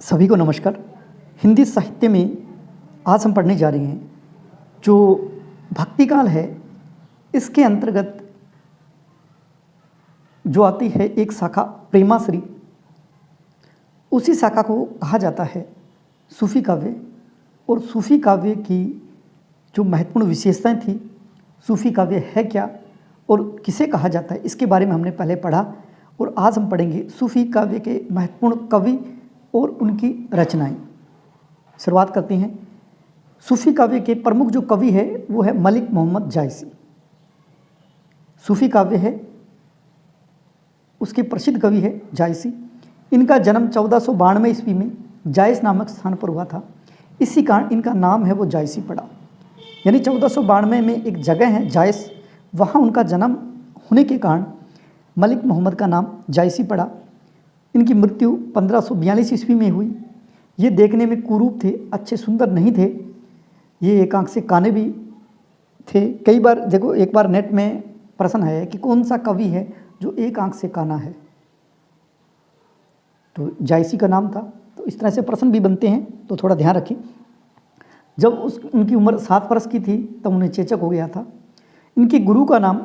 सभी को नमस्कार। हिंदी साहित्य में आज हम पढ़ने जा रहे हैं जो भक्तिकाल है। इसके अंतर्गत जो आती है एक शाखा प्रेमाश्री, उसी शाखा को कहा जाता है सूफी काव्य। और सूफी काव्य की जो महत्वपूर्ण विशेषताएं थी, सूफी काव्य है क्या और किसे कहा जाता है, इसके बारे में हमने पहले पढ़ा। और आज हम पढ़ेंगे सूफी काव्य के महत्वपूर्ण कवि और उनकी रचनाएं। शुरुआत करते हैं। सूफी काव्य के प्रमुख जो कवि है वो है मलिक मोहम्मद जायसी। सूफी काव्य है, उसके प्रसिद्ध कवि है जायसी। इनका जन्म 1492 ईस्वी में जायस नामक स्थान पर हुआ था। इसी कारण इनका नाम है वो जायसी पड़ा। यानी 1492 में एक जगह है जायस, वहाँ उनका जन्म होने के कारण मलिक मोहम्मद का नाम जायसी पड़ा। इनकी मृत्यु 1542 ईस्वी में हुई। ये देखने में कुरूप थे, अच्छे सुंदर नहीं थे। ये एक आंख से काने भी थे। कई बार देखो, एक बार नेट में प्रश्न है कि कौन सा कवि है जो एक आंख से काना है, तो जायसी का नाम था। तो इस तरह से प्रश्न भी बनते हैं, तो थोड़ा ध्यान रखें। जब उनकी उम्र 7 वर्ष की थी तब उन्हें चेचक हो गया था। इनके गुरु का नाम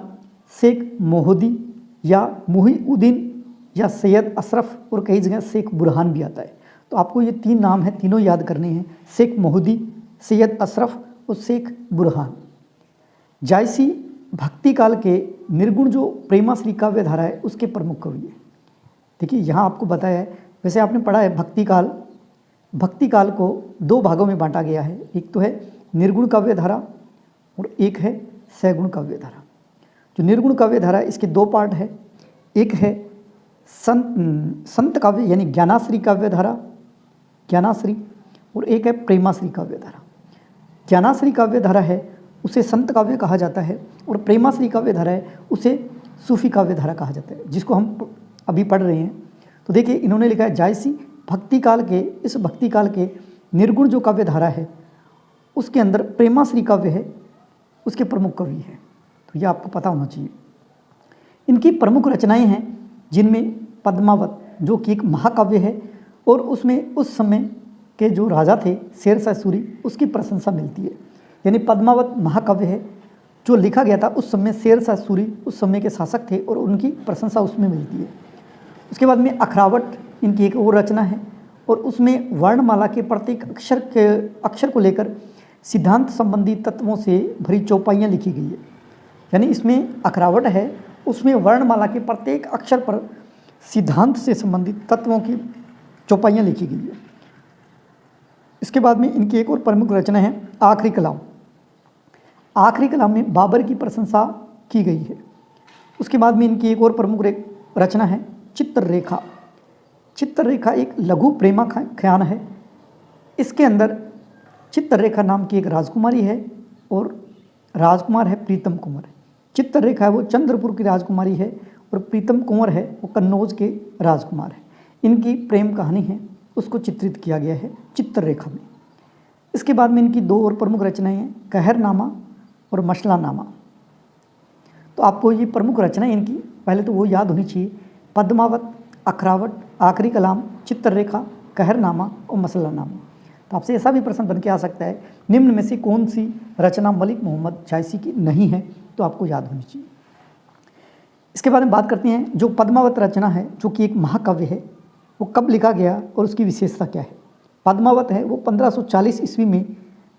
शेख मोहदी या मुहीउद्दीन या सैयद अशरफ और कई जगह शेख बुरहान भी आता है। तो आपको ये 3 नाम हैं, तीनों याद करने हैं, शेख मोहदी, सैयद अशरफ और शेख बुरहान। जायसी भक्ति काल के निर्गुण जो प्रेमाश्री काव्य धारा है उसके प्रमुख कवि है। देखिए यहाँ आपको बताया है, वैसे आपने पढ़ा है भक्ति काल को 2 भागों में बांटा गया है। एक तो है निर्गुण काव्य धारा और एक है सगुण काव्य धारा। जो निर्गुण काव्य धारा है इसके 2 पार्ट है। एक है संत काव्य यानी ज्ञानाश्री काव्य धारा, ज्ञानाश्री, और एक है प्रेमाश्री काव्य धारा। ज्ञानाश्री काव्य धारा है उसे संत काव्य कहा जाता है, और प्रेमाश्री काव्य धारा है उसे सूफी काव्य धारा कहा जाता है, जिसको हम अभी पढ़ रहे हैं। तो देखिए इन्होंने लिखा है जायसी इस भक्ति काल के निर्गुण जो काव्य धारा है उसके अंदर प्रेमाश्री काव्य है, उसके प्रमुख कवि है। तो यह आपको पता होना चाहिए। इनकी प्रमुख रचनाएं हैं जिनमें पद्मावत जो कि एक महाकाव्य है, और उसमें उस समय के जो राजा थे शेरशाह सूरी, उसकी प्रशंसा मिलती है। यानी पद्मावत महाकाव्य है जो लिखा गया था उस समय शेरशाह सूरी उस समय के शासक थे, और उनकी प्रशंसा उसमें मिलती है। उसके बाद में अखरावट इनकी एक और रचना है, और उसमें वर्णमाला के प्रत्येक अक्षर को लेकर सिद्धांत संबंधी तत्वों से भरी चौपाइयाँ लिखी गई है। यानी इसमें अखरावट है, उसमें वर्णमाला के प्रत्येक अक्षर पर सिद्धांत से संबंधित तत्वों की चौपाइयाँ लिखी गई है। इसके बाद में इनकी एक और प्रमुख रचना है आखिरी कलाम। आखिरी कलाम में बाबर की प्रशंसा की गई है। उसके बाद में इनकी एक और प्रमुख रचना है चित्ररेखा। चित्ररेखा एक लघु प्रेमाख्यान है। इसके अंदर चित्ररेखा नाम की एक राजकुमारी है, और राजकुमार है प्रीतम कुंवर। चित्ररेखा है वो चंद्रपुर की राजकुमारी है, और प्रीतम कुंवर है वो कन्नौज के राजकुमार है। इनकी प्रेम कहानी है, उसको चित्रित किया गया है चित्ररेखा में। इसके बाद में इनकी 2 और प्रमुख रचनाएं हैं, कहरनामा और मसलानामा। तो आपको ये प्रमुख रचनाएं इनकी पहले तो वो याद होनी चाहिए, पद्मावत, अखरावट, आखिरी कलाम, चित्ररेखा, कहरनामा और मसलानामा। तो आपसे ऐसा भी प्रश्न बन के आ सकता है, निम्न में से कौन सी रचना मलिक मोहम्मद जायसी की नहीं है, तो आपको याद होनी चाहिए। इसके बारे में बात करते हैं। जो पद्मावत रचना है जो कि एक महाकाव्य है, वो कब लिखा गया और उसकी विशेषता क्या है। पद्मावत है वो 1540 ईस्वी में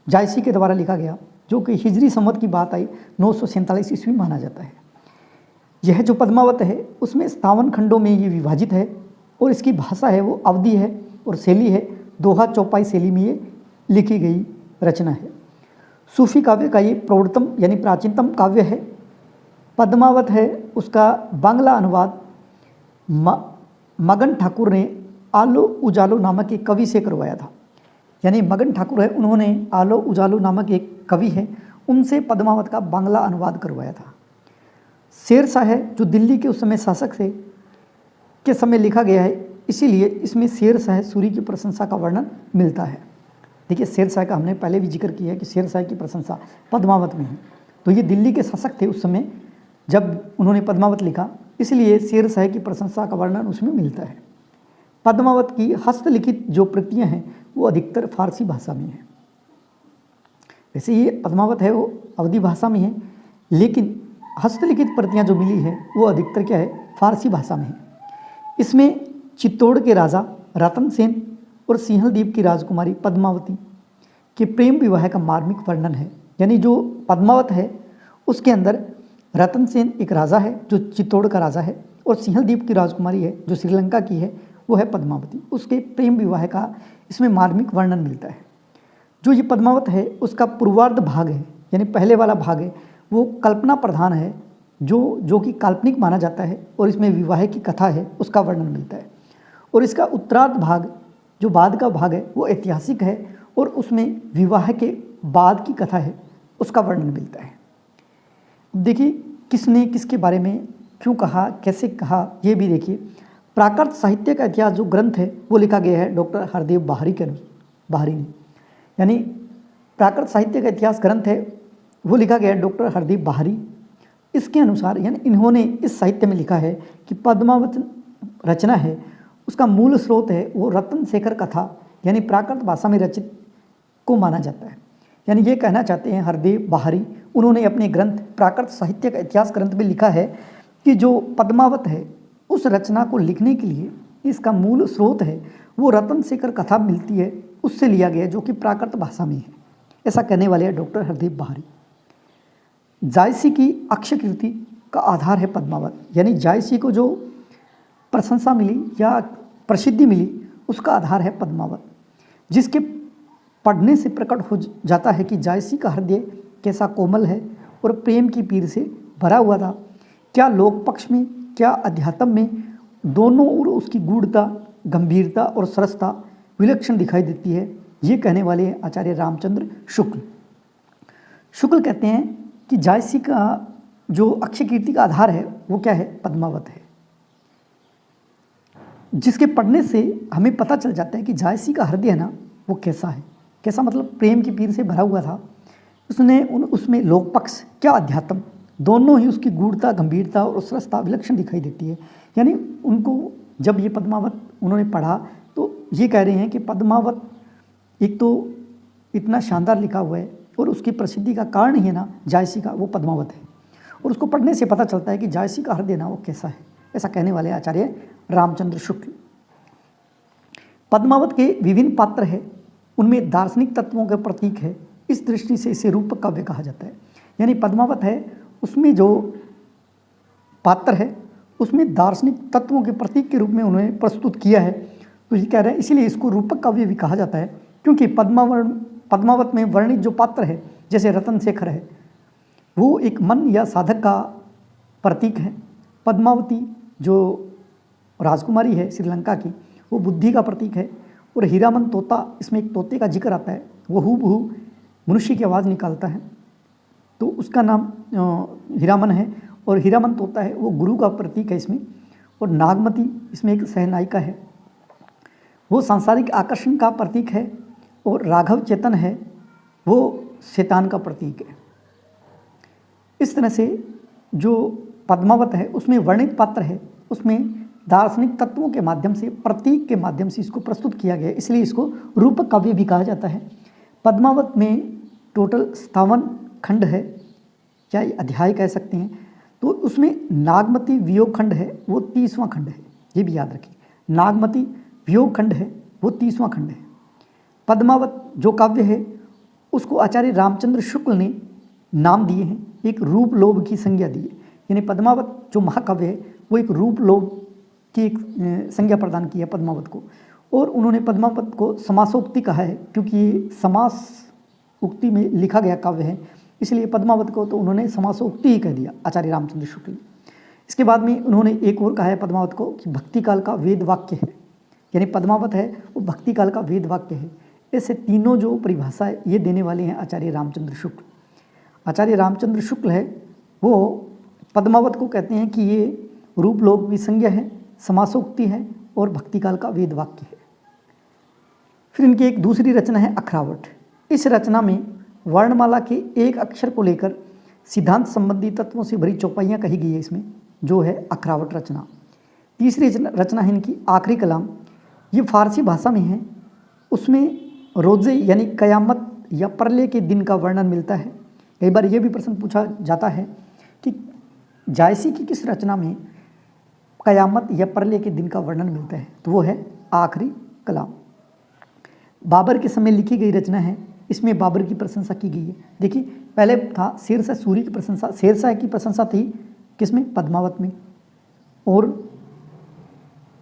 जायसी के द्वारा लिखा गया, जो कि हिजरी संवत की बात आई 947 ईस्वी माना जाता है। यह जो पद्मावत है उसमें 57 खंडों में ये विभाजित है, और इसकी भाषा है वो अवधी है, और शैली है दोहा चौपाई शैली में ये लिखी गई रचना है। सूफी काव्य का ये प्रौढ़तम यानी प्राचीनतम काव्य है। पद्मावत है उसका बांग्ला अनुवाद मगन ठाकुर ने आलो उजालो नामक एक कवि से करवाया था। यानी मगन ठाकुर है, उन्होंने आलो उजालो नामक एक कवि है, उनसे पद्मावत का बांग्ला अनुवाद करवाया था। शेरशाह है जो दिल्ली के उस समय शासक थे के समय लिखा गया है, इसीलिए इसमें शेरशाह सूरी की प्रशंसा का वर्णन मिलता है। देखिए शेरशाह का हमने पहले भी जिक्र किया है कि शेरशाह की प्रशंसा पद्मावत में है। तो ये दिल्ली के शासक थे उस समय जब उन्होंने पद्मावत लिखा, इसलिए शेरशाह की प्रशंसा का वर्णन उसमें मिलता है। पद्मावत की हस्तलिखित जो प्रतियां हैं वो अधिकतर फारसी भाषा में हैं। वैसे ये पद्मावत है वो अवधी भाषा में है, लेकिन हस्तलिखित प्रतियां जो मिली है वो अधिकतर क्या है, फारसी भाषा में है। इसमें चित्तौड़ के राजा रतन सेन और सिंहलदीप की राजकुमारी पद्मावती के प्रेम विवाह का मार्मिक वर्णन है। यानी जो पद्मावत है उसके अंदर रतन सेन एक राजा है जो चित्तौड़ का राजा है, और सिंहलदीप की राजकुमारी है जो श्रीलंका की है, वो है पद्मावती। उसके प्रेम विवाह का इसमें मार्मिक वर्णन मिलता है। जो ये पद्मावत है उसका पूर्वार्ध भाग है, यानी पहले वाला भाग है, वो कल्पना प्रधान है, जो कि काल्पनिक माना जाता है, और इसमें विवाह की कथा है उसका वर्णन मिलता है। और इसका उत्तरार्ध भाग, जो बाद का भाग है, वो ऐतिहासिक है और उसमें विवाह के बाद की कथा है उसका वर्णन मिलता है। देखिए किसने किसके बारे में क्यों कहा, कैसे कहा, ये भी देखिए। प्राकृत साहित्य का इतिहास जो ग्रंथ है वो लिखा गया है डॉक्टर हरदेव बाहरी ने। यानी प्राकृत साहित्य का इतिहास ग्रंथ है वो लिखा गया है डॉक्टर हरदेव बाहरी। इसके अनुसार यानी इन्होंने इस साहित्य में लिखा है कि पद्मावत रचना है उसका मूल स्रोत है वो रतन शेखर कथा यानी प्राकृत भाषा में रचित को माना जाता है। यानी ये कहना चाहते हैं हरदेव बाहरी, उन्होंने अपने ग्रंथ प्राकृत साहित्य का इतिहास ग्रंथ में लिखा है कि जो पद्मावत है उस रचना को लिखने के लिए इसका मूल स्रोत है वो रतन शेखर कथा मिलती है, उससे लिया गया जो कि प्राकृत भाषा में है। ऐसा कहने वाले हैं डॉक्टर हरदेव बाहरी। जायसी की अक्षकृति का आधार है पद्मावत। यानी जायसी को जो प्रशंसा मिली या प्रसिद्धि मिली उसका आधार है पद्मावत, जिसके पढ़ने से प्रकट हो जाता है कि जायसी का हृदय कैसा कोमल है और प्रेम की पीर से भरा हुआ था। क्या लोक पक्ष में क्या अध्यात्म में, दोनों ओर उसकी गूढ़ता, गंभीरता और सरसता विलक्षण दिखाई देती है। ये कहने वाले हैं आचार्य रामचंद्र शुक्ल। शुक्ल कहते हैं कि जायसी का जो अक्षयकीर्ति का आधार है वो क्या है, पद्मावत है, जिसके पढ़ने से हमें पता चल जाता है कि जायसी का हृदय ना वो कैसा है। कैसा मतलब प्रेम की पीर से भरा हुआ था। उसमें लोक पक्ष क्या अध्यात्म, दोनों ही उसकी गूढ़ता, गंभीरता और सरसता विलक्षण दिखाई देती है। यानी उनको जब ये पद्मावत उन्होंने पढ़ा तो ये कह रहे हैं कि पद्मावत एक तो इतना शानदार लिखा हुआ है और उसकी प्रसिद्धि का कारण ही है ना जायसी का वो पद्मावत है, और उसको पढ़ने से पता चलता है कि जायसी का हृदय ना वो कैसा है। ऐसा कहने वाले आचार्य रामचंद्र शुक्ल। पद्मावत के विभिन्न पात्र हैं, उनमें दार्शनिक तत्वों के प्रतीक है। इस दृष्टि से इसे रूपक काव्य कहा जाता है। यानी पद्मावत है उसमें जो पात्र है उसमें दार्शनिक तत्वों के प्रतीक के रूप में उन्होंने प्रस्तुत किया है, तो ये कह रहे हैं इसीलिए इसको रूपक काव्य भी कहा जाता है, क्योंकि पद्मावत में वर्णित जो पात्र है जैसे रतन शेखर है वो एक मन या साधक का प्रतीक है। पद्मावती जो राजकुमारी है श्रीलंका की वो बुद्धि का प्रतीक है, और हीरामन तोता, इसमें एक तोते का जिक्र आता है, वो हूबहू मनुष्य की आवाज़ निकालता है तो उसका नाम हीरामन है, और हीरामन तोता है वो गुरु का प्रतीक है इसमें। और नागमती इसमें एक सहनायिका है, वो सांसारिक आकर्षण का प्रतीक है, और राघव चेतन है वो शैतान का प्रतीक है। इस तरह से जो पद्मावत है उसमें वर्णित पात्र है उसमें दार्शनिक तत्वों के माध्यम से, प्रतीक के माध्यम से इसको प्रस्तुत किया गया है, इसलिए इसको रूपक काव्य भी कहा जाता है। पद्मावत में टोटल 57 खंड है, क्या अध्याय कह सकते हैं, तो उसमें नागमती वियोग खंड है वो 30वां खंड है, ये भी याद रखिए। नागमती वियोग खंड है वो 30वां खंड है। पद्मावत जो काव्य है उसको आचार्य रामचंद्र शुक्ल ने नाम दिए हैं, एक रूप लोभ की संज्ञा दी है। यानी पद्मावत जो महाकाव्य है वो एक रूप लोभ की एक संज्ञा प्रदान की है पद्मावत को, और उन्होंने पद्मावत को समासोक्ति कहा है क्योंकि ये समास उक्ति में लिखा गया काव्य है, इसलिए पद्मावत को तो उन्होंने समासोक्ति ही कह दिया आचार्य रामचंद्र शुक्ल। इसके बाद में उन्होंने एक और कहा है पद्मावत को कि भक्ति काल का वेद वाक्य है, यानी पद्मावत है वो भक्ति काल का वेद वाक्य है। ऐसे तीनों जो परिभाषा है ये देने वाले हैं आचार्य रामचंद्र शुक्ल। आचार्य रामचंद्र शुक्ल है वो पद्मावत को कहते हैं कि ये रूप लोभ की संज्ञा है, समासोक्ति है और भक्ति काल का वेद वाक्य है। फिर इनकी एक दूसरी रचना है अखरावट। इस रचना में वर्णमाला के एक अक्षर को लेकर सिद्धांत संबंधी तत्वों से भरी चौपाइयाँ कही गई है इसमें, जो है अखरावट रचना। तीसरी रचना है इनकी आखिरी कलाम। ये फारसी भाषा में है। उसमें रोज़े यानी क़यामत या प्रलय के दिन का वर्णन मिलता है। कई बार ये भी प्रश्न पूछा जाता है कि जायसी की किस रचना में क़यामत या प्रलय के दिन का वर्णन मिलता है, तो वो है आखिरी कलाम। बाबर के समय लिखी गई रचना है। इसमें बाबर की प्रशंसा की गई है। देखिए, पहले था शेरशाह सूरी की प्रशंसा। शेरशाह की प्रशंसा थी किसमें? पद्मावत में। और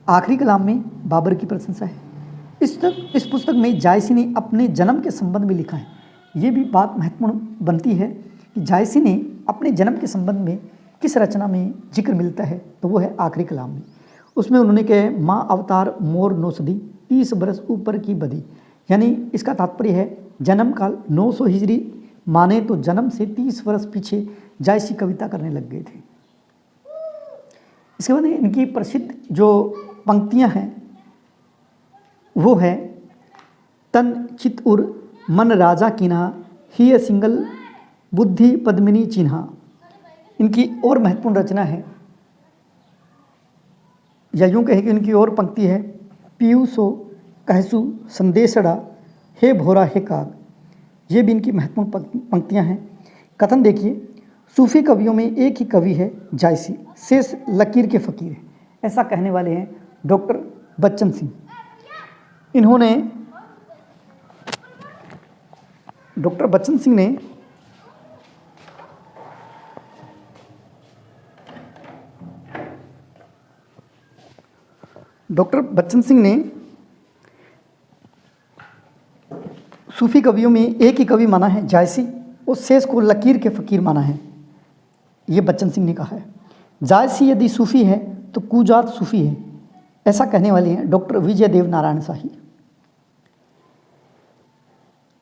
आखिरी कलाम में बाबर की प्रशंसा है। इस पुस्तक में जायसी ने अपने जन्म के संबंध में लिखा है। ये भी बात महत्वपूर्ण बनती है कि जायसी ने अपने जन्म के संबंध में किस रचना में जिक्र मिलता है, तो वो है आखिरी कलाम में। उसमें उन्होंने कहा, माँ अवतार मोर नौसदी 30 बरस ऊपर की बदी। यानी इसका तात्पर्य है जन्म काल 900 हिजरी माने तो जन्म से 30 वर्ष पीछे जायसी कविता करने लग गए थे। इसके बाद इनकी प्रसिद्ध जो पंक्तियां हैं वो है, तन चित उर मन राजा किन्हा ही सिंगल बुद्धि पद्मिनी चिन्हा। इनकी और महत्वपूर्ण रचना है, या यूँ कहे कि इनकी और पंक्ति है, पीयूसो कहसु संदेशड़ा हे भोरा हे काग। ये भी इनकी महत्वपूर्ण पंक्तियां हैं। कथन देखिए, सूफी कवियों में एक ही कवि है जायसी, शेष लकीर के फ़कीर है। ऐसा कहने वाले हैं डॉक्टर बच्चन सिंह। इन्होंने डॉक्टर बच्चन सिंह ने सूफी कवियों में एक ही कवि माना है जायसी, और शेष को लकीर के फ़कीर माना है। ये बच्चन सिंह ने कहा है। जायसी यदि सूफी है तो कुजात सूफी है, ऐसा कहने वाले हैं डॉक्टर विजय देव नारायण शाही।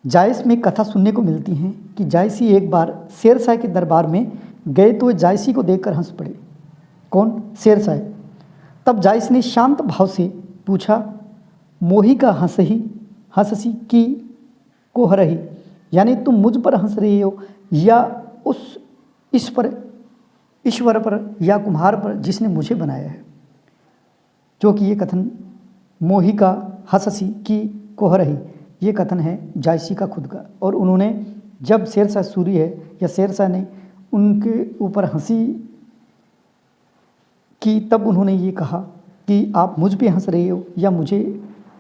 जायस में कथा सुनने को मिलती है कि जायसी एक बार शेरशाह के दरबार में गए तो जायसी को देखकर हंस पड़े। कौन? शेरशाह। तब जायस ने शांत भाव से पूछा, मोही का हंससी की को हरही, यानी तुम मुझ पर हंस रही हो या उस ईश्वर पर या कुम्हार पर जिसने मुझे बनाया है। जो कि ये कथन मोही का हंससी की को हरही, ये कथन है जायसी का खुद का। और उन्होंने जब शेरशाह सूरी है या शेरशाह ने उनके ऊपर हंसी की, तब उन्होंने ये कहा कि आप मुझ पे हंस रहे हो या मुझे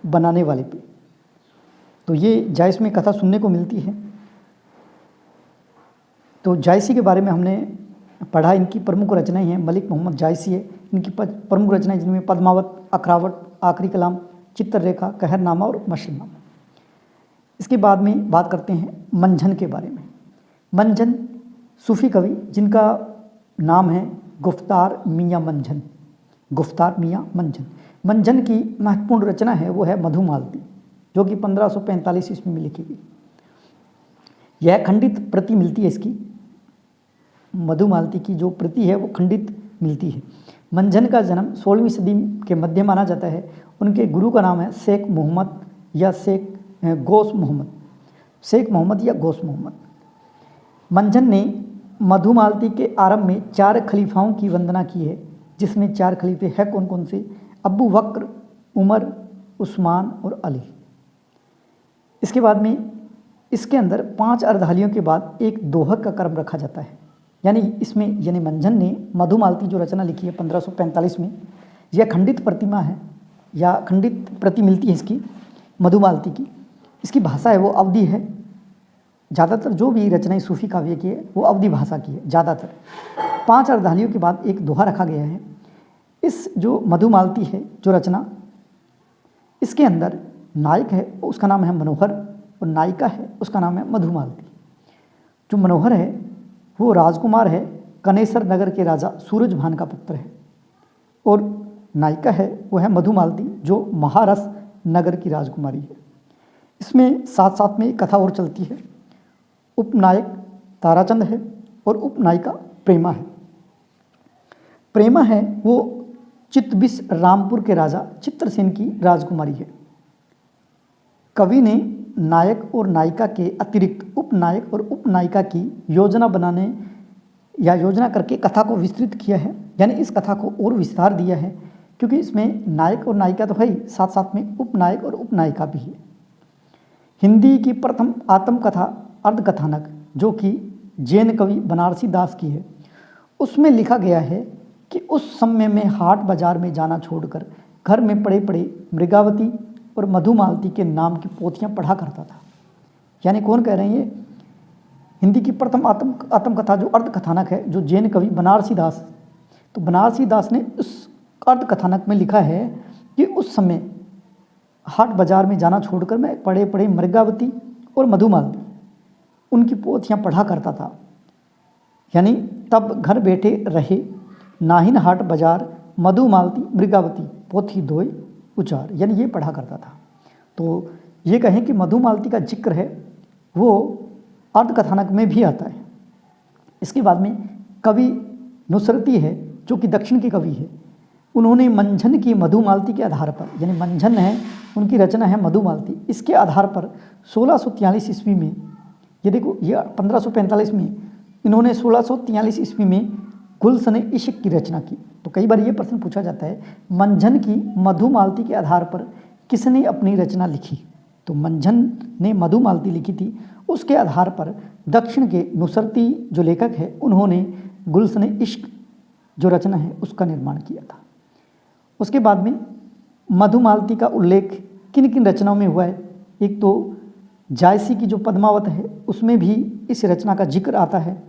बनाने वाले पे। तो ये जायस में कथा सुनने को मिलती है। तो जायसी के बारे में हमने पढ़ा। इनकी प्रमुख रचनाएं हैं, मलिक मोहम्मद जायसी है इनकी प्रमुख रचनाएं, जिनमें पद्मावत, अखरावट, आखिरी कलाम, चित्ररेखा, कहरनामा और मशरनामा। इसके बाद में बात करते हैं मंझन के बारे में। मंझन सूफी कवि जिनका नाम है गुफ्तार मियाँ मंझन। गुफ्तार मियाँ मंझन। मंझन की महत्वपूर्ण रचना है वो है मधुमालती, जो कि 1545 ईस्वी में लिखी गई। यह खंडित प्रति मिलती है इसकी। मधुमालती की जो प्रति है वो खंडित मिलती है। मंझन का जन्म 16वीं सदी के मध्य माना जाता है। उनके गुरु का नाम है शेख मोहम्मद या गोस मोहम्मद, शेख मोहम्मद या गोस मोहम्मद। मंझन ने मधुमालती के आरंभ में 4 खलीफाओं की वंदना की है, जिसमें 4 खलीफे हैं कौन कौन से? अबू बकर, उमर, उस्मान और अली। इसके बाद में इसके अंदर 5 अर्धालियों के बाद एक दोहक का क्रम रखा जाता है। यानी मंझन ने मधुमालती जो रचना लिखी है 1545 में, यह खंडित प्रतिमा है या खंडित प्रति मिलती है इसकी मधुमालती की। इसकी भाषा है वो अवधी है। ज़्यादातर जो भी रचनाएं सूफी काव्य की है वो अवधी भाषा की है ज़्यादातर। 5 अर्धालियों के बाद एक दोहा रखा गया है। इस जो मधुमालती है जो रचना, इसके अंदर नायक है उसका नाम है मनोहर और नायिका है उसका नाम है मधुमालती। जो मनोहर है वो राजकुमार है, कनेसर नगर के राजा सूरजभान का पुत्र है, और नायिका है वो है मधुमालती जो महारस नगर की राजकुमारी है। इसमें साथ साथ में एक कथा और चलती है। उपनायक ताराचंद है और उपनायिका प्रेमा है। प्रेमा है वो चित्तबिस रामपुर के राजा चित्रसेन की राजकुमारी है। कवि ने नायक और नायिका के अतिरिक्त उपनायक और उपनायिका की योजना बनाने या योजना करके कथा को विस्तृत किया है, यानी इस कथा को और विस्तार दिया है क्योंकि इसमें नायक और नायिका तो है ही, साथ साथ में उपनायक और उपनायिका भी है। हिंदी की प्रथम आत्मकथा अर्धकथानक जो कि जैन कवि बनारसी दास की है, उसमें लिखा गया है कि उस समय में हाट बाजार में जाना छोड़कर घर में पड़े पड़े मृगावती और मधुमालती के नाम की पोथियां पढ़ा करता था। यानी कौन कह रहे हैं ये? हिंदी की प्रथम आत्मकथा जो अर्धकथानक है, जो जैन कवि बनारसी दास, तो बनारसी दास ने उस अर्धकथानक में लिखा है कि उस समय हाट बाजार में जाना छोड़कर मैं पड़े पड़े मृगावती और मधुमालती उनकी पोथियां पढ़ा करता था। यानी तब घर बैठे रहे, नाहिन हाट बाजार मधुमालती मृगावती पोथी दोय उचार, यानी ये पढ़ा करता था। तो ये कहें कि मधुमालती का जिक्र है वो अर्धकथानक में भी आता है। इसके बाद में कवि नुसरती है जो कि दक्षिण के कवि है, उन्होंने मंझन की मधुमालती के आधार पर, यानी मंझन है उनकी रचना है मधुमालती, इसके आधार पर 1643 ईस्वी में, ये देखो ये 1545 में, इन्होंने 1643 ईस्वी में गुलशन इश्क की रचना की। तो कई बार ये प्रश्न पूछा जाता है मंझन की मधुमालती के आधार पर किसने अपनी रचना लिखी? तो मंझन ने मधुमालती लिखी थी, उसके आधार पर दक्षिण के नुसरती जो लेखक है उन्होंने गुलशन इश्क जो रचना है उसका निर्माण किया था। उसके बाद में मधुमालती का उल्लेख किन किन रचनाओं में हुआ है? एक तो जायसी की जो पद्मावत है उसमें भी इस रचना का जिक्र आता है।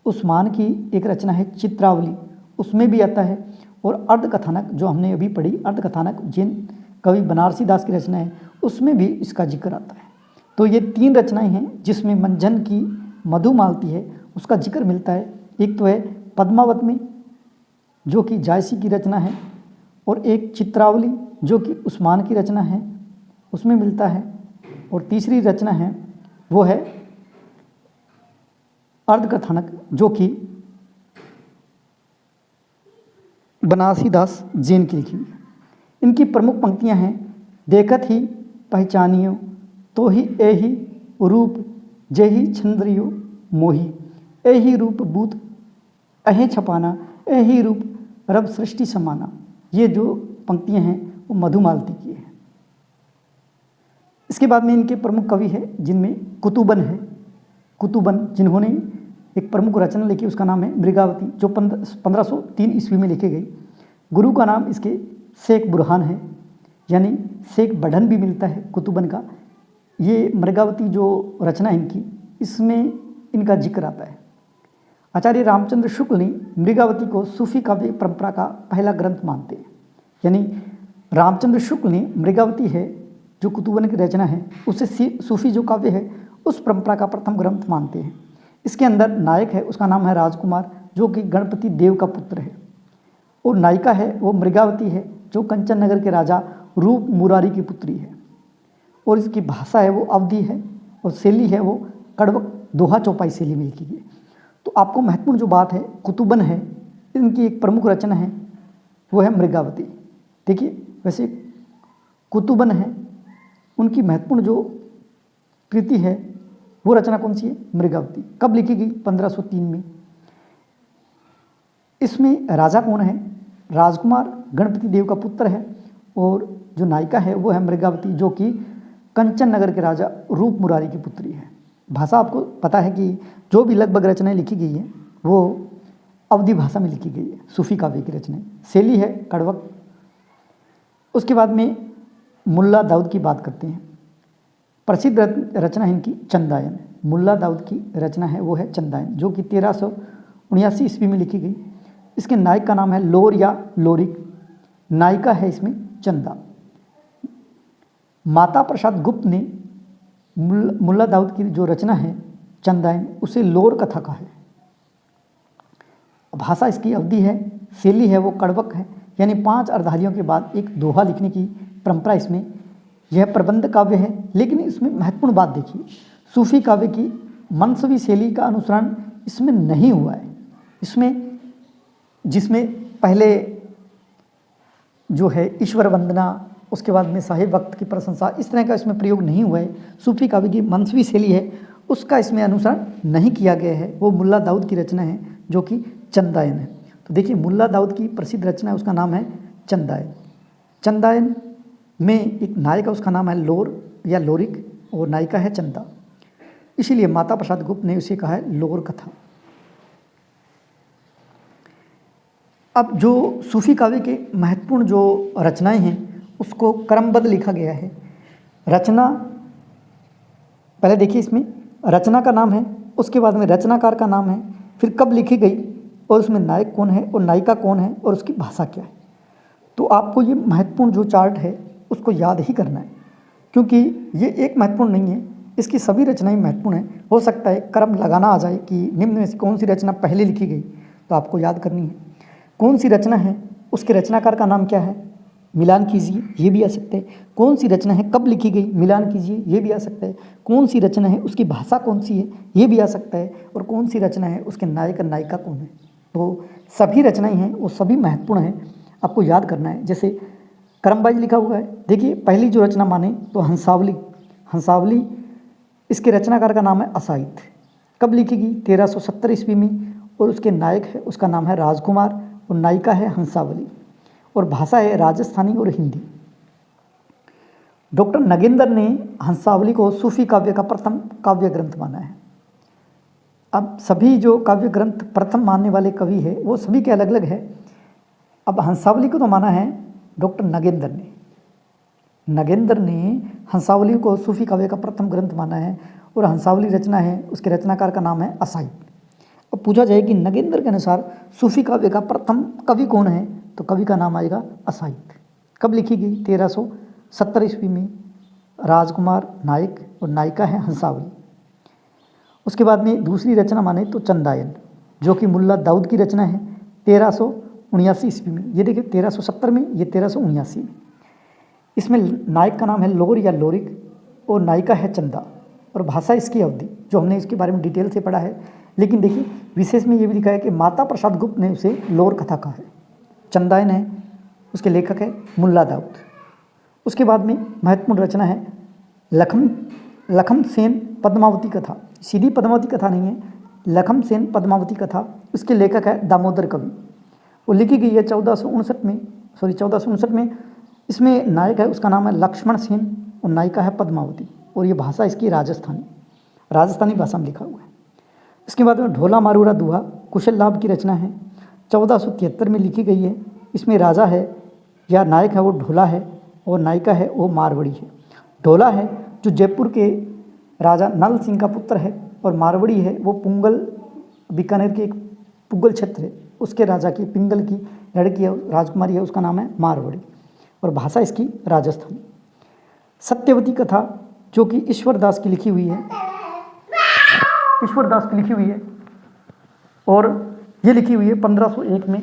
उस्मान की एक रचना है चित्रावली, उसमें भी आता है। और अर्धकथानक जो हमने अभी पढ़ी, अर्धकथानक जैन कवि बनारसी दास की रचना है, उसमें भी इसका जिक्र आता है। तो ये 3 रचनाएं हैं जिसमें मंझन की मधुमालती है उसका जिक्र मिलता है। एक तो है पद्मावत में जो कि जायसी की रचना है, और एक चित्रावली जो कि उस्मान की रचना है उसमें मिलता है, और तीसरी रचना है वो है अर्धकथानक जो कि बनारसी दास जैन की लिखी हुई है। इनकी प्रमुख पंक्तियां हैं, देखत ही पहचानियो तो ही एही रूप जेही छंद्रियो मोही, एही रूप बूत अहे छपाना, एही रूप रब सृष्टि समाना। ये जो पंक्तियां हैं वो मधुमालती की है। इसके बाद में इनके प्रमुख कवि हैं जिनमें कुतुबन है। कुतुबन जिन्होंने एक प्रमुख रचना लिखी उसका नाम है मृगावती जो 1503 ईस्वी में लिखी गई। गुरु का नाम इसके शेख बुरहान है, यानी शेख बढ़न भी मिलता है कुतुबन का। ये मृगावती जो रचना है इनकी, इसमें इनका जिक्र आता है। आचार्य रामचंद्र शुक्ल ने मृगावती को सूफी काव्य परंपरा का पहला ग्रंथ मानते हैं। यानी रामचंद्र शुक्ल ने मृगावती है जो कुतुबन की रचना है उसे सूफी जो काव्य है उस परंपरा का प्रथम ग्रंथ मानते हैं। इसके अंदर नायक है उसका नाम है राजकुमार जो कि गणपति देव का पुत्र है, और नायिका है वो मृगावती है जो कंचन नगर के राजा रूप मुरारी की पुत्री है। और इसकी भाषा है वो अवधी है, और शैली है वो कड़वक दोहा चौपाई शैली में लिखी गई। तो आपको महत्वपूर्ण जो बात है, कुतुबन है इनकी एक प्रमुख रचना है वो है मृगावती। देखिए वैसे कुतुबन है उनकी महत्वपूर्ण जो कृति है वो रचना कौन सी है? मृगावती। कब लिखी गई? 1503 में। इसमें राजा कौन है? राजकुमार गणपति देव का पुत्र है, और जो नायिका है वो है मृगावती जो कि कंचन नगर के राजा रूप मुरारी की पुत्री है। भाषा आपको पता है कि जो भी लगभग रचनाएं लिखी गई हैं वो अवधी भाषा में लिखी गई है, सूफी काव्य की रचनाएं। शैली है कड़वक। उसके बाद में मुल्ला दाऊद की बात करते हैं। प्रसिद्ध रचना है इनकी चंदायन। मुल्ला दाऊद की रचना है वो है चंदायन जो कि 1379 ईस्वी में लिखी गई। इसके नायक का नाम है लोर या लोरिक, नायिका है इसमें चंदा। माता प्रसाद गुप्त ने मुल्ला दाऊद की जो रचना है चंदायन उसे लोर कथा का है। भाषा इसकी अवधि है, शैली है वो कड़वक है, यानी 5 अर्धालियों के बाद एक दोहा लिखने की परंपरा इसमें। यह प्रबंध काव्य है, लेकिन इसमें महत्वपूर्ण बात देखिए, सूफी काव्य की मनसवी शैली का अनुसरण इसमें नहीं हुआ है। इसमें जिसमें पहले जो है ईश्वर वंदना, उसके बाद में साहिब वक्त की प्रशंसा, इस तरह का इसमें प्रयोग नहीं हुआ है। सूफी काव्य की मनसवी शैली है उसका इसमें अनुसरण नहीं किया गया है। वो मुल्ला दाऊद की रचना है जो कि चंदायन है। तो देखिए मुल्ला दाऊद की प्रसिद्ध रचना है उसका नाम है चंदायन। चंदायन में एक नायक है, उसका नाम है लोर या लोरिक, और नायिका है चंदा, इसीलिए माता प्रसाद गुप्त ने उसे कहा है लोर कथा। अब जो सूफी काव्य के महत्वपूर्ण जो रचनाएं हैं उसको क्रमबद्ध लिखा गया है। रचना पहले देखिए, इसमें रचना का नाम है, उसके बाद में रचनाकार का नाम है, फिर कब लिखी गई और उसमें नायक कौन है और नायिका कौन है और उसकी भाषा क्या है। तो आपको ये महत्वपूर्ण जो चार्ट है उसको याद ही करना है, क्योंकि ये एक महत्वपूर्ण नहीं है, इसकी सभी रचनाएं महत्वपूर्ण हैं। हो सकता है क्रम लगाना आ जाए कि निम्न में से कौन सी रचना पहले लिखी गई, तो आपको याद करनी है कौन सी रचना है, उसके रचनाकार का नाम क्या है, मिलान कीजिए, ये भी आ सकता है। कौन सी रचना है, कब लिखी गई, मिलान कीजिए, ये भी आ सकता है। कौन सी रचना है, उसकी भाषा कौन सी है, ये भी आ सकता है। और कौन सी रचना है, उसके नायक और नायिका कौन है। तो सभी रचनाएं हैं वो सभी महत्वपूर्ण हैं, आपको याद करना है। जैसे क्रमवाइज लिखा हुआ है, देखिए पहली जो रचना माने तो हंसावली। हंसावली, इसके रचनाकार का नाम है असाइद। कब लिखी गई, 1370 ईस्वी में, और उसके नायक है, उसका नाम है राजकुमार, और नायिका है हंसावली, और भाषा है राजस्थानी और हिंदी। डॉक्टर नगेंद्र ने हंसावली को सूफी काव्य का प्रथम काव्य ग्रंथ माना है। अब सभी जो काव्य ग्रंथ प्रथम मानने वाले कवि है वो सभी के अलग अलग है। अब हंसावली को तो माना है डॉक्टर नगेंद्र ने। नगेंद्र ने हंसावली को सूफी काव्य का प्रथम ग्रंथ माना है, और हंसावली रचना है, उसके रचनाकार का नाम है असाइद। अब पूछा जाए कि नगेंद्र के अनुसार सूफी काव्य का प्रथम कवि कौन है, तो कवि का नाम आएगा असाइद। कब लिखी गई, 1370 ईस्वी में, राजकुमार नायक और नायिका है हंसावली। उसके बाद में दूसरी रचना माने तो चंदायन, जो कि मुल्ला दाऊद की रचना है, 1379 ईस्वी में। ये देखिए 1370 में, ये 1379 में। इसमें नायक का नाम है लोर या लोरिक, और नायिका है चंदा, और भाषा इसकी अवधि, जो हमने इसके बारे में डिटेल से पढ़ा है। लेकिन देखिए विशेष में ये भी लिखा है कि माता प्रसाद गुप्त ने उसे लोर कथा कहा है। चंदायन है, उसके लेखक है मुल्ला दाऊद। उसके बाद में महत्वपूर्ण रचना है लखम सेन पद्मावती कथा। सीधी पद्मावती कथा नहीं है, लखम सेन पद्मावती कथा, उसके लेखक है दामोदर कवि। वो लिखी गई है 1459 में। इसमें नायक है, उसका नाम है लक्ष्मण सेन, और नायिका है पद्मावती, और ये भाषा इसकी राजस्थानी भाषा में लिखा हुआ है। इसके बाद में ढोला मारूरा दुहा कुशल लाभ की रचना है, 1473 में लिखी गई है। इसमें राजा है या नायक है वो ढोला है, और नायिका है वो मारवाड़ी है। ढोला है जो जयपुर के राजा नल सिंह का पुत्र है, और मारवाड़ी है वो पुंगल, बीकानेर के एक पुंगल क्षेत्र है, उसके राजा की पिंगल की लड़की है, राजकुमारी है, उसका नाम है मारवाड़ी, और भाषा इसकी राजस्थानी। सत्यवती कथा जो कि ईश्वरदास की लिखी हुई है, और ये लिखी हुई है 1501 में।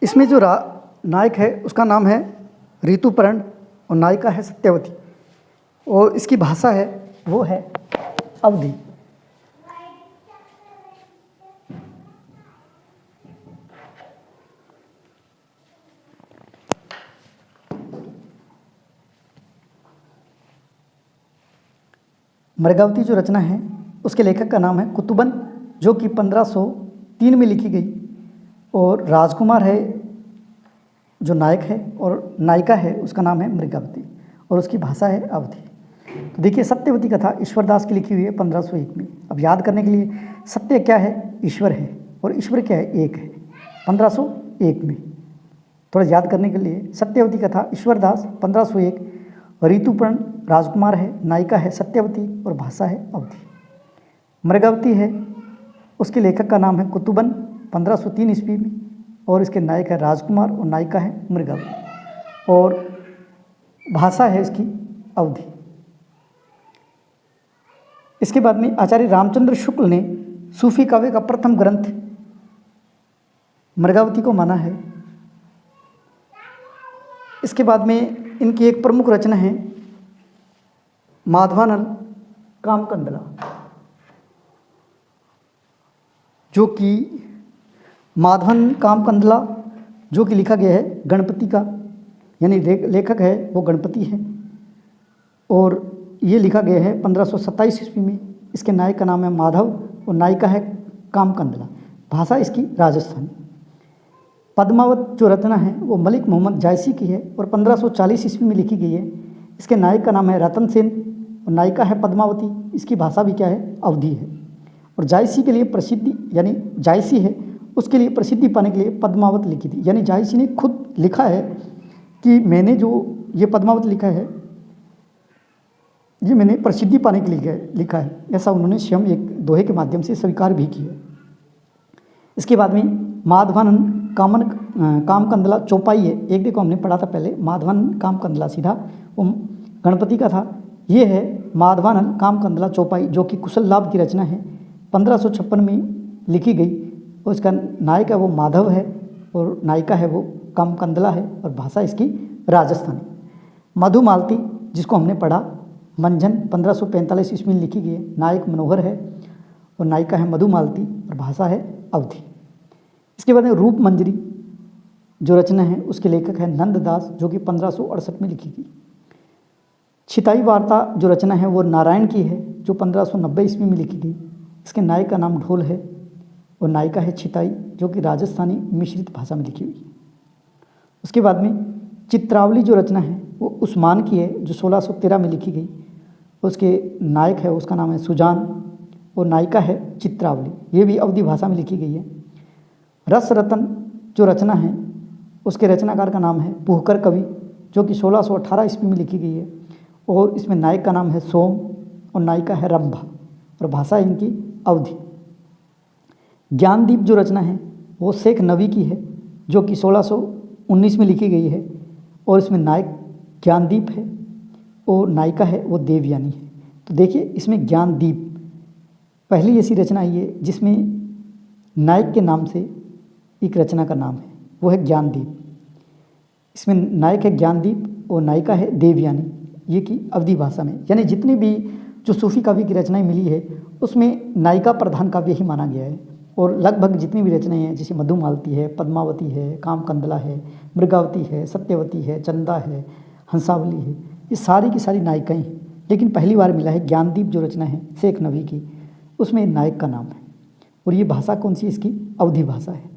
इसमें जो नायक है उसका नाम है ऋतुपर्ण, और नायिका है सत्यवती, और इसकी भाषा है वो है अवधी। मृगावती जो रचना है उसके लेखक का नाम है कुतुबन, जो कि 1503 में लिखी गई, और राजकुमार है जो नायक है, और नायिका है उसका नाम है मृगावती, और उसकी भाषा है अवधी। तो देखिए सत्यवती कथा ईश्वरदास की लिखी हुई है 1501 में। अब याद करने के लिए, सत्य क्या है, ईश्वर है, और ईश्वर क्या है, एक है, 1501 में। थोड़ा याद करने के लिए, सत्यवती कथा ईश्वरदास 1501, ऋतुपर्ण राजकुमार है, नायिका है सत्यवती, और भाषा है अवधी। मृगावती है, उसके लेखक का नाम है कुतुबन, 1503 ईस्वी में, और इसके नायक है राजकुमार, और नायिका है मृगावती, और भाषा है इसकी अवधी। इसके बाद में आचार्य रामचंद्र शुक्ल ने सूफी काव्य का प्रथम ग्रंथ मृगावती को माना है। इसके बाद में इनकी एक प्रमुख रचना है माधवानल कामकंडला, जो कि माधवन कामकंडला जो कि लिखा गया है गणपति का, यानी लेखक है वो गणपति है, और ये लिखा गया है 1527 ईस्वी में। इसके नायक का नाम है माधव और नायिका है कामकंदला। भाषा इसकी राजस्थानी। पद्मावत जो रचना है वो मलिक मोहम्मद जायसी की है और 1540 ईस्वी में लिखी गई है। इसके नायक का नाम है रतन सेन और नायिका है पद्मावती। इसकी भाषा भी क्या है, अवधी है। और जायसी के लिए प्रसिद्धि, यानी जायसी है उसके लिए प्रसिद्धि पाने के लिए पद्मावत लिखी थी। यानी जायसी ने खुद लिखा है कि मैंने जो ये पद्मावत लिखा है ये मैंने प्रसिद्धि पाने के लिए लिखा है, ऐसा उन्होंने स्वयं एक दोहे के माध्यम से स्वीकार भी किया। इसके बाद में माधवानंद कामकंदला चौपाई है। एक देखो हमने पढ़ा था पहले, माधवानंद कामकंदला सीधा वो गणपति का था। ये है माधवानंद कामकंदला चौपाई जो कि कुशल लाभ की रचना है, 1556 में लिखी गई। और इसका नायक है वो माधव है और नायिका है वो कामकंदला है और भाषा इसकी राजस्थानी। मधुमालती जिसको हमने पढ़ा, मंझन 1545 ईस्वी में लिखी गई है। नायक मनोहर है और नायिका है मधुमालती और भाषा है अवधी। इसके बाद में रूप मंजरी जो रचना है उसके लेखक है नंददास जो कि 1568 में लिखी गई। छिताई वार्ता जो रचना है वो नारायण की है जो 1590 ईस्वी में लिखी गई। इसके नायक का नाम ढोल है और नायिका है छिताई जो कि राजस्थानी मिश्रित भाषा में लिखी हुई है। उसके बाद में चित्रावली जो रचना है वो उस्मान की है जो 1613 में लिखी गई। उसके नायक है उसका नाम है सुजान और नायिका है चित्रावली, ये भी अवधी भाषा में लिखी गई है। रस रतन जो रचना है उसके रचनाकार का नाम है पुहकर कवि जो कि 1618 ईस्वी में लिखी गई है और इसमें नायक का नाम है सोम और नायिका है रंभा और भाषा इनकी अवधी। ज्ञानदीप जो रचना है वो शेख नवी की है जो कि 1619 में लिखी गई है और इसमें नायक ज्ञानदीप है और नायिका है वो देवयानी है। तो देखिए इसमें ज्ञानदीप पहली ऐसी रचना है जिसमें नायक के नाम से एक रचना का नाम है, वो है ज्ञानदीप। इसमें नायक है ज्ञानदीप और नायिका है देवयानी, ये की अवधी भाषा में। यानी जितनी भी जो सूफी काव्य की रचनाएं मिली है उसमें नायिका प्रधान काव्य ही माना गया है। और लगभग जितनी भी रचनाएं हैं जैसे मधुमालती है, पद्मावती है, कामकंदला है, मृगावती है, सत्यवती है, चंदा है, हंसावली है, ये सारी की सारी नायिकाएँ हैं। लेकिन पहली बार मिला है ज्ञानदीप जो रचना है शेख नवी की, उसमें नायक का नाम है और ये भाषा कौन सी, इसकी अवधी भाषा है।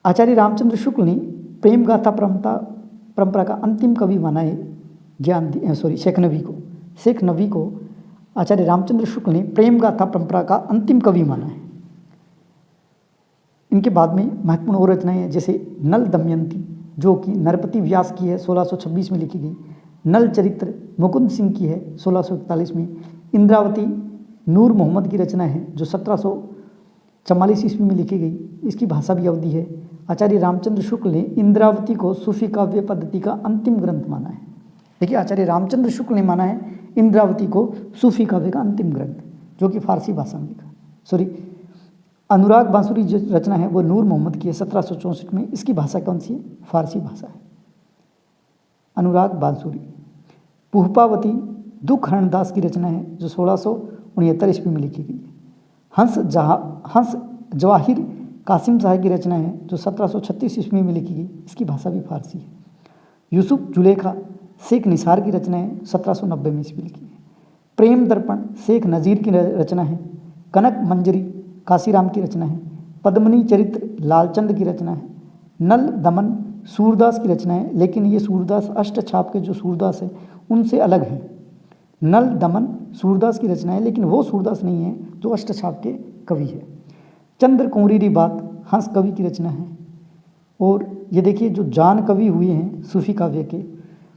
आचार्य रामचंद्र शुक्ल ने प्रेम गाथा परंपरा का अंतिम कवि माना है शेख नवी को आचार्य रामचंद्र शुक्ल ने प्रेम गाथा परंपरा का अंतिम कवि माना है। इनके बाद में महत्वपूर्ण और रचनाएं हैं जैसे नल दमयंती जो कि नरपति व्यास की है, 1626 में लिखी गई। नल चरित्र मुकुंद सिंह की है 1641 में। इंद्रावती नूर मोहम्मद की रचना है जो 1744 ईस्वी में लिखी गई, इसकी भाषा भी अवधी है। आचार्य रामचंद्र शुक्ल ने इंद्रावती को सूफी काव्य पद्धति का अंतिम ग्रंथ माना है। देखिए आचार्य रामचंद्र शुक्ल ने माना है इंद्रावती को सूफी काव्य का अंतिम ग्रंथ जो कि फारसी भाषा में लिखा। अनुराग बांसुरी जो रचना है वो नूर मोहम्मद की है 1764 में, इसकी भाषा कौन सी है, फारसी भाषा है। अनुराग बांसुरी। पुष्पावती दुख हरणदास की रचना है जो 1669 ईस्वी में लिखी गई है। हंस जवाहिर कासिम शाह की रचना है जो 1736 ईस्वी में लिखी गई, इसकी भाषा भी फारसी है। यूसुफ जुलेखा शेख निसार की रचना है 1790 में ईस्वी लिखी है। प्रेम दर्पण शेख नज़ीर की रचना है। कनक मंजरी काशीराम की रचना है। पद्मनी चरित्र लालचंद की रचना है। नल दमन सूरदास की रचना है, लेकिन ये सूरदास अष्टछाप के जो सूरदास है उनसे अलग है। नल दमन सूरदास की रचना है लेकिन वो सूरदास नहीं है जो अष्टछाप के कवि है। चंद्र कुंवरी बात हंस कवि की रचना है। और ये देखिए जो जान कवि हुए हैं सूफी काव्य के,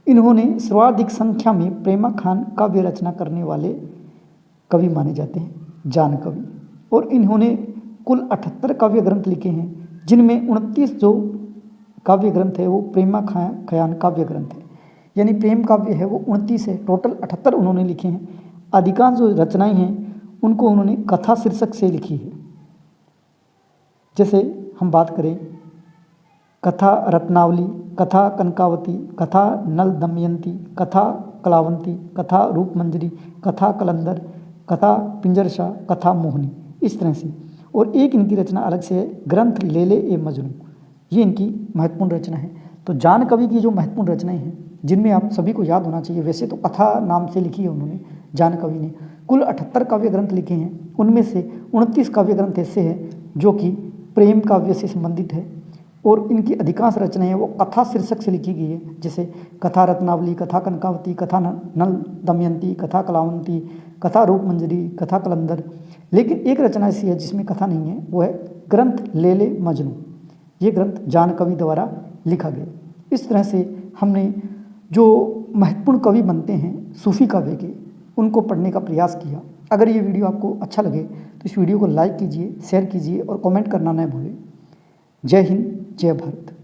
इन्होंने सर्वाधिक संख्या में प्रेमा खान काव्य रचना करने वाले कवि माने जाते हैं, जान कवि। और इन्होंने कुल 78 काव्य ग्रंथ लिखे हैं जिनमें 29 जो काव्य ग्रंथ है वो प्रेमा खयान काव्य ग्रंथ है, यानी प्रेम काव्य है वो 29 है, टोटल 78 उन्होंने लिखे हैं। अधिकांश जो रचनाएं हैं उनको उन्होंने कथा शीर्षक से लिखी है। जैसे हम बात करें कथा रत्नावली, कथा कनकावती, कथा नल दमयंती, कथा कलावंती, कथा रूपमंजरी, कथा कलंदर, कथा पिंजरशाह, कथा मोहनी, इस तरह से। और एक इनकी रचना अलग से है ग्रंथ लेले ए मजनू, ये इनकी महत्वपूर्ण रचना है। तो जान कवि की जो महत्वपूर्ण रचनाएं हैं जिनमें आप सभी को याद होना चाहिए। वैसे तो कथा नाम से लिखी है उन्होंने, जान कवि ने। कुल 78 काव्य ग्रंथ लिखे हैं, उनमें से 29 काव्य ग्रंथ ऐसे हैं जो कि प्रेम काव्य से संबंधित है और इनकी अधिकांश रचनाएं वो कथा शीर्षक से लिखी गई है, जैसे कथा रत्नावली, कथा कनकावती, कथा नल दमयंती, कथा कलावंती, कथा रूपमंजरी, कथा कलंदर। लेकिन एक रचना ऐसी है जिसमें कथा नहीं है, वो है ग्रंथ लेले मजनू। ये ग्रंथ जान कवि द्वारा लिखा गया। इस तरह से हमने जो महत्वपूर्ण कवि बनते हैं सूफी काव्य के, उनको पढ़ने का प्रयास किया। अगर ये वीडियो आपको अच्छा लगे तो इस वीडियो को लाइक कीजिए, शेयर कीजिए और कमेंट करना न भूलें। जय हिंद, जय भारत।